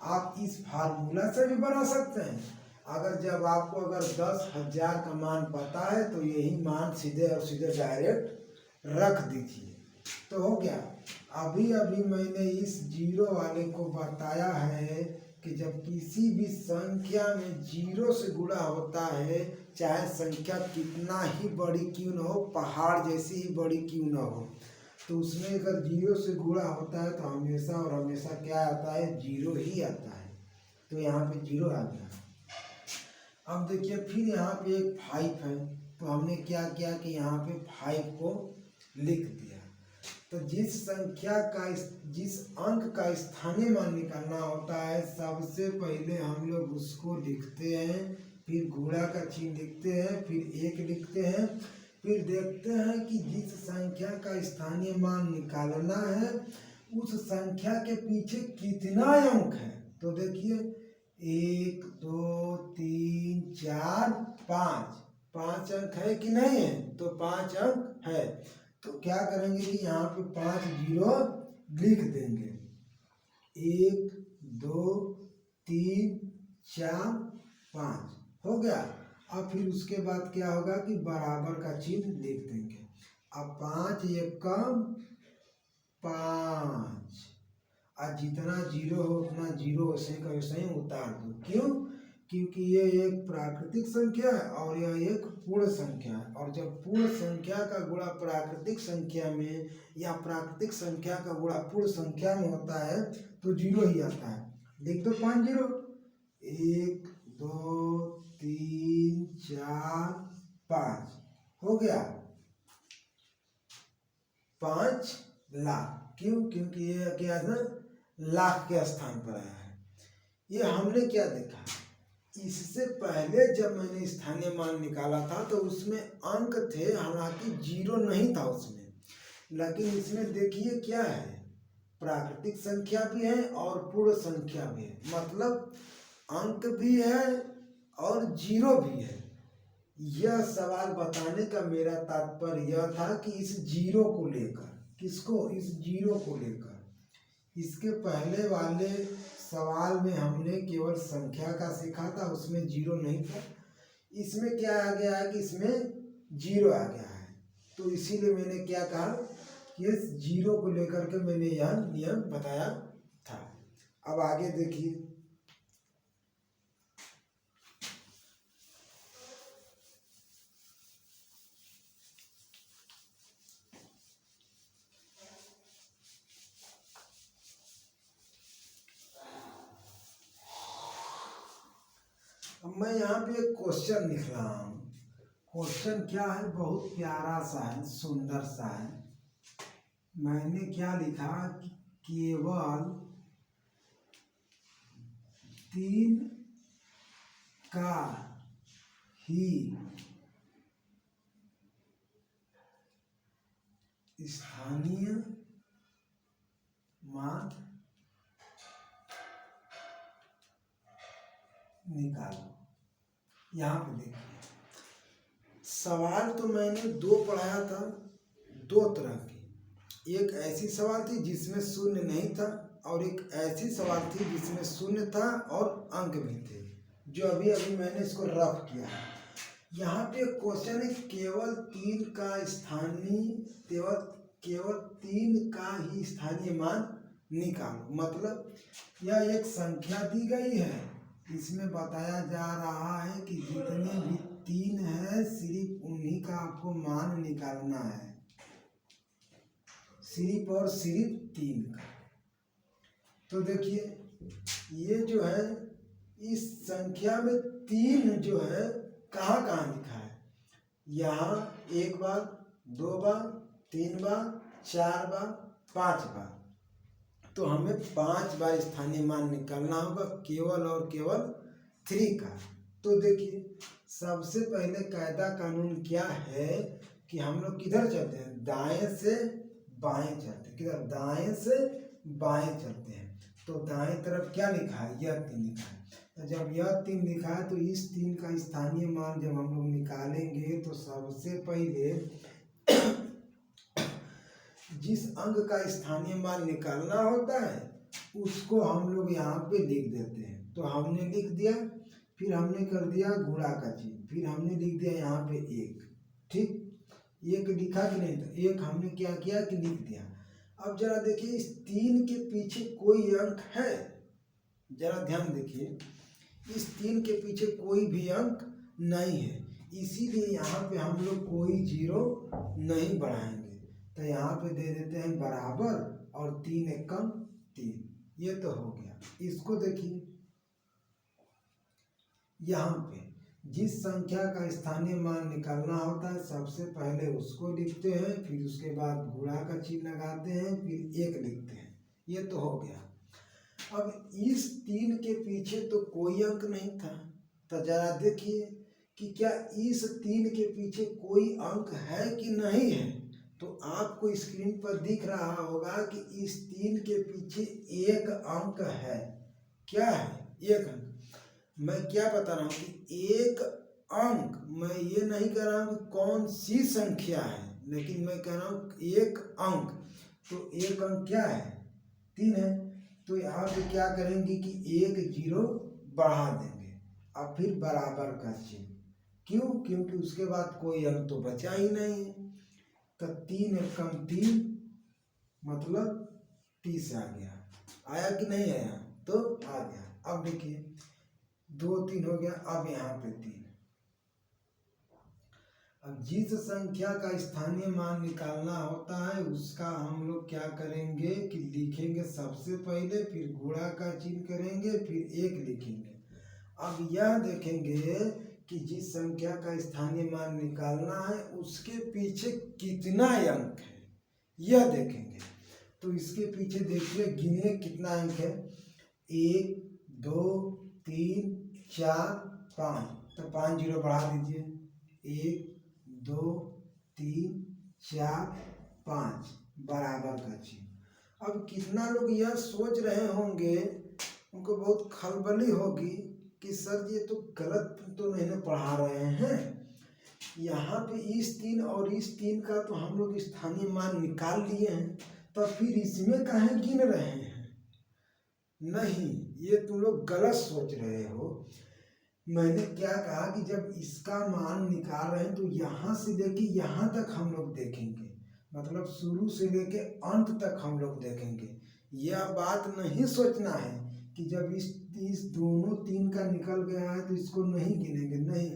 आप इस फार्मूला से भी बना सकते हैं। अगर जब आपको अगर 10,000 का मान पता है तो यही मान सीधे और सीधे डायरेक्ट रख दीजिए, तो हो गया। अभी अभी मैंने इस जीरो वाले को बताया है कि जब किसी भी संख्या में जीरो से गुणा होता है, चाहे संख्या कितना ही बड़ी क्यों न हो, पहाड़ जैसी ही बड़ी क्यों न हो, तो उसमें अगर जीरो से गुणा होता है तो हमेशा और हमेशा क्या आता है, जीरो ही आता है। तो यहाँ पे जीरो आ गया। अब देखिए फिर यहाँ पे एक 5 है, तो हमने क्या किया कि यहाँ पे 5 को लिख दिया। तो जिस अंक का स्थानीय मान निकालना होता है सबसे पहले हम लोग उसको लिखते हैं, फिर गुणा का चिन्ह लिखते हैं, फिर 1 लिखते हैं, फिर देखते हैं कि जिस संख्या का स्थानीय मान निकालना है उस संख्या के पीछे कितना अंक है। तो देखिए 1 2 3 4 5 अंक है कि नहीं है, तो 5 अंक है। तो क्या करेंगे कि यहाँ पे 5 जीरो लिख देंगे, 1 2 3 4 5 हो गया। अब फिर उसके बाद क्या होगा कि बराबर का चिन्ह लिख देंगे। अब 5 एकम 5, और जितना जीरो हो उतना जीरो वैसे का वैसे ही उतार दो। क्यों? क्योंकि ये एक प्राकृतिक संख्या है और यह एक पूर्ण संख्या है, और जब पूर्ण संख्या का गुणा प्राकृतिक संख्या में या प्राकृतिक संख्या का गुणा पूर्ण संख्या में होता है तो जीरो ही आता है। लिख दो 5 जीरो, 1 2 3 4 5 हो गया 5 लाख। क्यों? क्योंकि ये क्या है ना, लाख के स्थान पर आया है। ये हमने क्या देखा, इससे पहले जब मैंने स्थानीय मान निकाला था तो उसमें अंक थे, हालांकि जीरो नहीं था उसमें, लेकिन इसमें देखिए क्या है, प्राकृतिक संख्या भी है और पूर्ण संख्या भी है, मतलब अंक भी है और जीरो भी है। यह सवाल बताने का मेरा तात्पर्य यह था कि इस जीरो को लेकर, किसको, इस जीरो को लेकर। इसके पहले वाले सवाल में हमने केवल संख्या का सीखा था, उसमें जीरो नहीं था। इसमें क्या आ गया है कि इसमें जीरो आ गया है, तो इसीलिए मैंने क्या कहा कि इस जीरो को लेकर के मैंने यह नियम बताया था। अब आगे देखिए, मैं यहाँ पे एक क्वेश्चन लिख रहा हूँ। क्वेश्चन क्या है, बहुत प्यारा सा है, सुंदर सा है। मैंने क्या लिखा केवल 3 का ही स्थानीय मान निकालो। यहाँ पे देखिए, सवाल तो मैंने 2 पढ़ाया था, 2 तरह की। एक ऐसी सवाल थी जिसमें शून्य नहीं था, और एक ऐसी सवाल थी जिसमें शून्य था और अंक भी थे, जो अभी अभी मैंने इसको रफ किया है। यहाँ पे क्वेश्चन है केवल 3 का केवल 3 का ही स्थानीय मान निकालो। मतलब यह एक संख्या दी गई है, इसमें बताया जा रहा है कि जितने भी 3 है सिर्फ उन्हीं का आपको मान निकालना है, सिर्फ और सिर्फ 3 का। तो देखिए ये जो है, इस संख्या में 3 जो है कहाँ कहाँ लिखा है। यहाँ 1 बार, 2 बार, 3 बार, 4 बार, 5 बार। तो हमें 5 बार स्थानीय मान निकालना होगा, केवल और केवल 3 का। तो देखिए सबसे पहले कायदा कानून क्या है कि हम लोग किधर चलते हैं, दाएं से बाएं चलते हैं। किधर, दाएं से बाएं चलते हैं। तो दाएं तरफ क्या लिखा है, यह 3 लिखा है। तो जब यह 3 लिखा है तो इस 3 का स्थानीय मान जब हम लोग निकालेंगे तो सबसे पहले जिस अंक का स्थानीय मान निकालना होता है उसको हम लोग यहाँ पे लिख देते हैं। तो हमने लिख दिया, फिर हमने कर दिया गुणा का चिन्ह, फिर हमने लिख दिया यहाँ पे 1। ठीक, 1 लिखा कि नहीं, तो 1 हमने क्या किया कि लिख दिया। अब जरा देखिए इस 3 के पीछे कोई अंक है, जरा ध्यान देखिए, इस 3 के पीछे कोई भी अंक नहीं है, इसीलिए यहाँ पे हम लोग कोई 0 नहीं बढ़ाएंगे। तो यहाँ पे दे देते हैं बराबर, और 3 एकम 3, ये तो हो गया। इसको देखिए, यहाँ पे जिस संख्या का स्थानीय मान निकालना होता है सबसे पहले उसको लिखते हैं, फिर उसके बाद गुणा का चिन्ह लगाते हैं, फिर 1 लिखते हैं, ये तो हो गया। अब इस 3 के पीछे तो कोई अंक नहीं था, तो जरा देखिए कि क्या इस 3 के पीछे कोई अंक है कि नहीं है। तो आपको स्क्रीन पर दिख रहा होगा कि इस 3 के पीछे 1 अंक है। क्या है, 1 अंक। मैं क्या बता रहा हूँ कि 1 अंक, मैं ये नहीं कह रहा हूँ कि कौन सी संख्या है, लेकिन मैं कह रहा हूँ 1 अंक। तो 1 अंक क्या है, 3 है। तो यहाँ पे क्या करेंगे कि 1 0 बढ़ा देंगे, अब फिर बराबर का चिन्ह। क्यों, क्योंकि उसके बाद कोई अंक तो बचा ही नहीं है। तो 3 एकम 3 मतलब 30 आ गया। आया कि नहीं आया, तो आ गया। अब देखिए 2 3 हो गया, अब यहाँ पे 3। अब जिस संख्या का स्थानीय मान निकालना होता है उसका हम लोग क्या करेंगे कि लिखेंगे सबसे पहले, फिर गुणा का चिन्ह करेंगे, फिर 1 लिखेंगे। अब यह देखेंगे कि जिस संख्या का स्थानीय मान निकालना है उसके पीछे कितना अंक है, यह देखेंगे। तो इसके पीछे देखिए, गिनिए कितना अंक है, 1 2 3 4 5। तो 5 0 बढ़ा दीजिए, 1 2 3 4 5 बराबर का चिन्ह। अब कितना लोग यह सोच रहे होंगे, उनको बहुत खलबली होगी कि सर ये तो गलत तो नहीं पढ़ा रहे हैं। यहाँ पे इस 3 और इस 3 का तो हम लोग स्थानीय मान निकाल लिए हैं, तो फिर इसमें काहे गिन रहे हैं। नहीं, ये तुम लोग गलत सोच रहे हो। मैंने क्या कहा कि जब इसका मान निकाल रहे हैं तो यहाँ से लेके यहाँ तक हम लोग देखेंगे, मतलब शुरू से लेके अंत तक हम लोग देखेंगे। यह बात नहीं सोचना है कि जब इस दोनों 3 का निकल गया है तो इसको नहीं गिनेंगे, नहीं,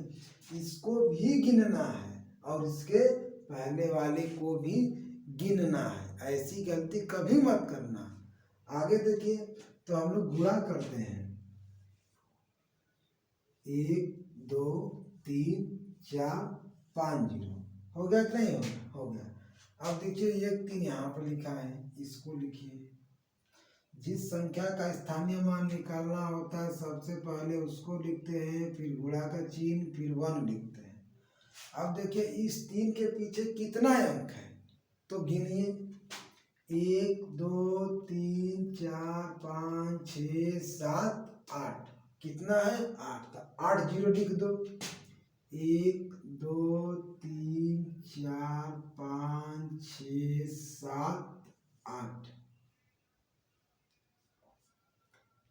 इसको भी गिनना है और इसके पहले वाले को भी गिनना है। ऐसी गलती कभी मत करना। आगे देखिए, तो हम लोग गुणा करते हैं, 1 2 3 4 5 0 हो गया कि नहीं, हो गया। अब देखिए 1 3 यहाँ पर लिखा है, इसको लिखिए, जिस संख्या का स्थानीय मान निकालना होता है सबसे पहले उसको लिखते हैं, फिर गुणा का चिन्ह, फिर 1 लिखते हैं। अब देखिए इस 3 के पीछे कितना अंक है, तो गिनिए 1 2 3 4 5 6 7 8, कितना है 8, तो 8 0 लिख दो। 1 2 3 4 5 6 7 8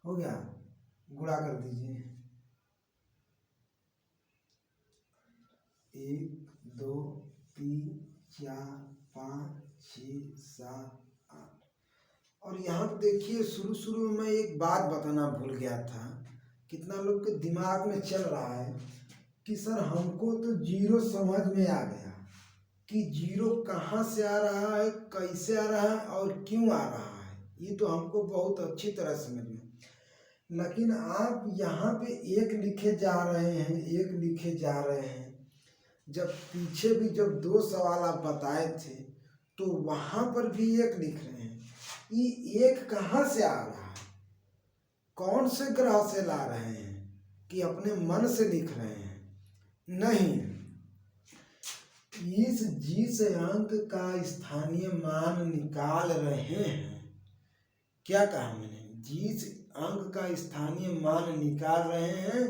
हो गया, गुणा कर दीजिए 1 2 3 4 5 6 7 8। और यहाँ पे देखिए शुरू में मैं एक बात बताना भूल गया था, कितना लोग के दिमाग में चल रहा है कि सर हमको तो जीरो समझ में आ गया कि जीरो कहाँ से आ रहा है, कैसे आ रहा है और क्यों आ रहा है, ये तो हमको बहुत अच्छी तरह समझ में। लेकिन आप यहाँ पे एक लिखे जा रहे हैं, एक लिखे जा रहे हैं, जब पीछे भी जब 2 सवाल आप बताए थे तो वहाँ पर भी एक लिख रहे हैं। ये एक कहाँ से आ रहा है, कौन से ग्रह से ला रहे हैं कि अपने मन से लिख रहे हैं? नहीं, जिस अंक का स्थानीय मान निकाल रहे हैं, क्या कहा मैंने, जिस अंक का स्थानीय मान निकाल रहे हैं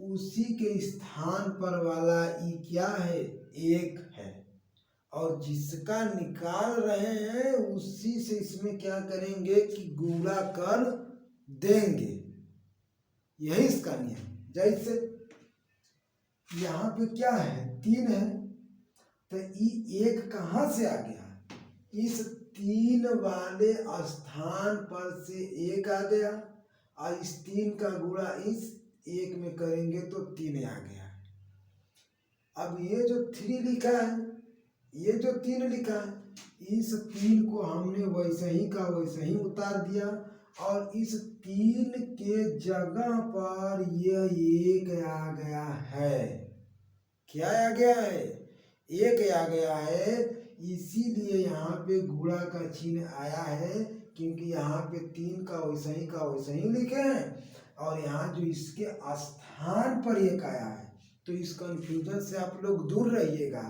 उसी के स्थान पर वाला ई क्या है, 1 है, और जिसका निकाल रहे हैं उसी से इसमें क्या करेंगे कि गुणा कर देंगे, यही इसका नियम। जैसे यहाँ पे क्या है 3 है, तो ये 1 कहाँ से आ गया, इस 3 वाले स्थान पर से 1 आ गया, और इस 3 का गुणा इस 1 में करेंगे तो 3 आ गया। अब ये जो 3 लिखा है, ये जो 3 लिखा है, इस 3 को हमने वैसे ही का वैसे ही उतार दिया, और इस 3 के जगह पर ये 1 आ गया है। क्या आ गया है, 1 आ गया है, इसीलिए यहाँ पे गुणा का चिन्ह आया है, क्योंकि यहाँ पे 3 का वैसे ही लिखे हैं, और यहाँ जो इसके स्थान पर 1 आया है। तो इस कंफ्यूजन से आप लोग दूर रहिएगा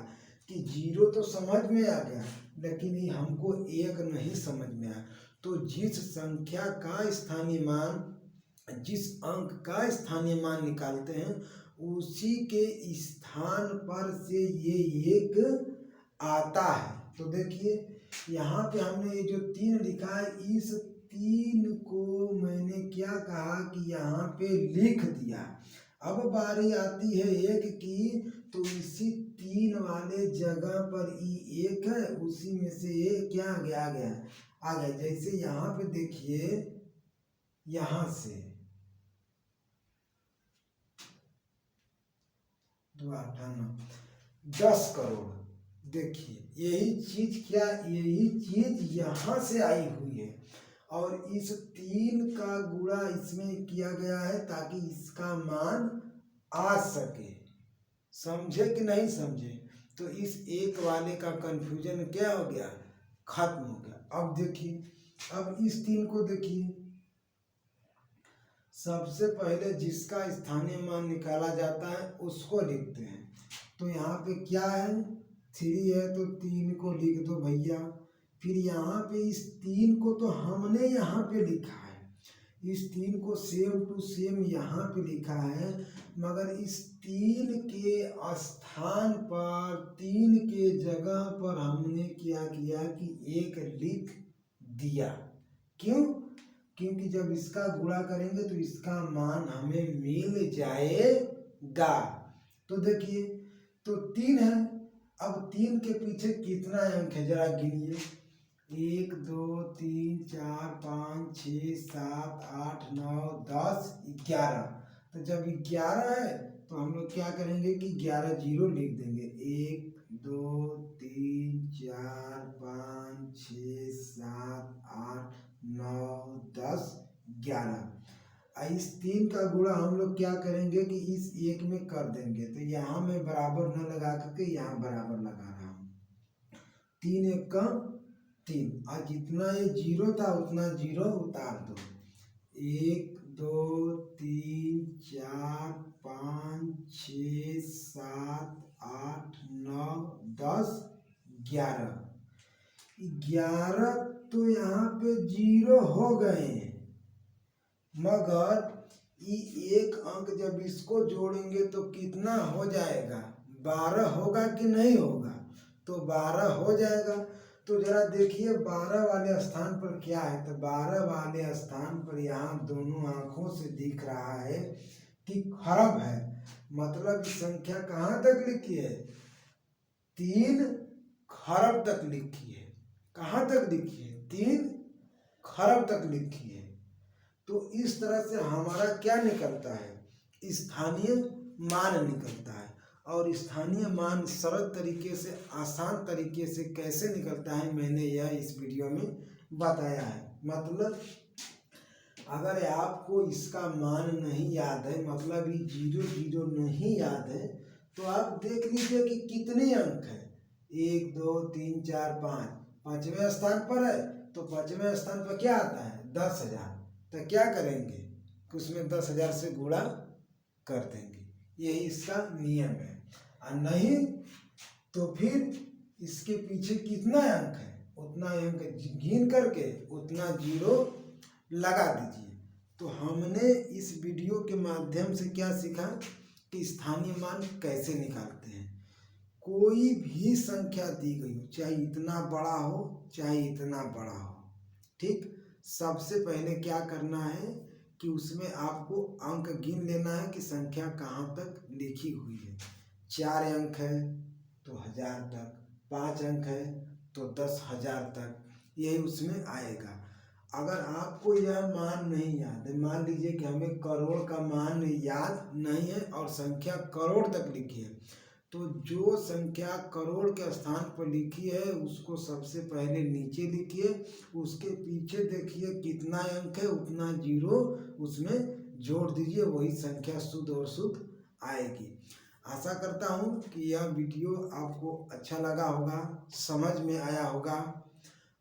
कि जीरो तो समझ में आ गया, लेकिन ये हमको 1 नहीं समझ में आया। तो जिस संख्या का स्थानीय मान, जिस अंक का स्थानीय मान निकालते हैं उसी के स्थान पर से ये 1 आता है। तो देखिए यहाँ पे हमने ये जो 3 लिखा है, इस 3 को मैंने क्या कहा कि यहाँ पे लिख दिया। अब बारी आती है 1 की, तो इसी 3 वाले जगह पर 1 है, उसी में से 1 क्या आ गया आ गया। जैसे यहाँ पे देखिए, यहाँ से 2 8 9 10 करोड़, देखिए यही चीज यहाँ से आई हुई है, और इस 3 का गुणा इसमें किया गया है ताकि इसका मान आ सके। समझे कि नहीं समझे? तो इस 1 वाले का कंफ्यूजन क्या हो गया, खत्म हो गया। अब देखिए, अब इस 3 को देखिए, सबसे पहले जिसका स्थानीय मान निकाला जाता है उसको लिखते हैं। तो यहाँ पे क्या है, 3 है, तो 3 को लिख दो भैया। फिर यहाँ पे इस 3 को तो हमने यहाँ पे लिखा है, इस 3 को सेम टू सेम यहाँ पे लिखा है, मगर इस 3 के स्थान पर, 3 के जगह पर हमने क्या किया कि 1 लिख दिया। क्यों? क्योंकि जब इसका गुणा करेंगे तो इसका मान हमें मिल जाएगा। तो देखिए, तो 3 है, अब 3 के पीछे कितना अंक है जरा गिनिए, 1 2 3 4 5 6 7 8 9 10 11। तो जब 11 है तो हम लोग क्या करेंगे कि 11 0 लिख देंगे, 1 2 3 4 5 6 7 8 9 10 11। इस 3 का गुणा हम लोग क्या करेंगे कि इस 1 में कर देंगे। तो यहाँ मैं बराबर न लगा करके यहाँ बराबर लगा रहा हूँ, 3 1 का 3 और जितना ये जीरो था उतना जीरो उतार दो। 1 2 3 4 5 6 7 8 9 10 11 11 तो यहाँ पे जीरो हो गए हैं, मगर ये एक अंक जब इसको जोड़ेंगे तो कितना हो जाएगा? 12 होगा कि नहीं होगा? तो 12 हो जाएगा। तो जरा देखिए 12 वाले स्थान पर क्या है। तो 12 वाले स्थान पर यहाँ दोनों आंखों से दिख रहा है कि खरब है, मतलब संख्या कहाँ तक लिखी है? 3 खरब तक लिखी है। कहाँ तक लिखी है? 3 खरब तक लिखी है। तो इस तरह से हमारा क्या निकलता है? स्थानीय मान निकलता है। और स्थानीय मान सरल तरीके से, आसान तरीके से कैसे निकलता है मैंने यह इस वीडियो में बताया है। मतलब अगर आपको इसका मान नहीं याद है, मतलब ये 0 0 नहीं याद है, तो आप देख लीजिए कि कितने अंक है। 1 2 3 4 5, पाँचवें स्थान पर है। तो पाँचवें स्थान पर क्या आता है? 10,000। तो क्या करेंगे कि उसमें 10,000 से गुणा कर देंगे। यही इसका नियम है। और नहीं तो फिर इसके पीछे कितना अंक है उतना अंक गिन करके उतना जीरो लगा दीजिए। तो हमने इस वीडियो के माध्यम से क्या सीखा कि स्थानीय मान कैसे निकालते हैं। कोई भी संख्या दी गई हो, चाहे इतना बड़ा हो चाहे इतना बड़ा हो, ठीक, सबसे पहले क्या करना है कि उसमें आपको अंक गिन लेना है कि संख्या कहाँ तक लिखी हुई है। 4 अंक है तो 1000 तक, 5 अंक है तो 10,000 तक, यही उसमें आएगा। अगर आपको यह मान नहीं याद है, मान लीजिए कि हमें करोड़ का मान याद नहीं है और संख्या करोड़ तक लिखी है, तो जो संख्या करोड़ के स्थान पर लिखी है उसको सबसे पहले नीचे लिखिए, उसके पीछे देखिए कितना अंक है उतना जीरो उसमें जोड़ दीजिए, वही संख्या शुद्ध और शुद्ध आएगी। आशा करता हूँ कि यह वीडियो आपको अच्छा लगा होगा, समझ में आया होगा।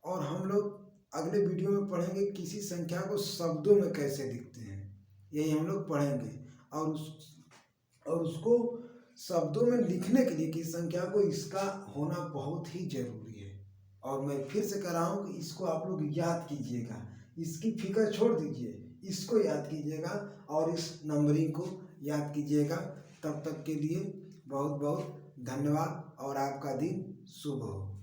और हम लोग अगले वीडियो में पढ़ेंगे किसी संख्या को शब्दों में कैसे लिखते हैं, यही हम लोग पढ़ेंगे। और उसको शब्दों में लिखने के लिए कि संख्या को इसका होना बहुत ही जरूरी है। और मैं फिर से कह रहा हूँ कि इसको आप लोग याद कीजिएगा, इसकी फिक्र छोड़ दीजिए, इसको याद कीजिएगा और इस नंबरिंग को याद कीजिएगा। तब तक के लिए बहुत बहुत धन्यवाद और आपका दिन शुभ हो।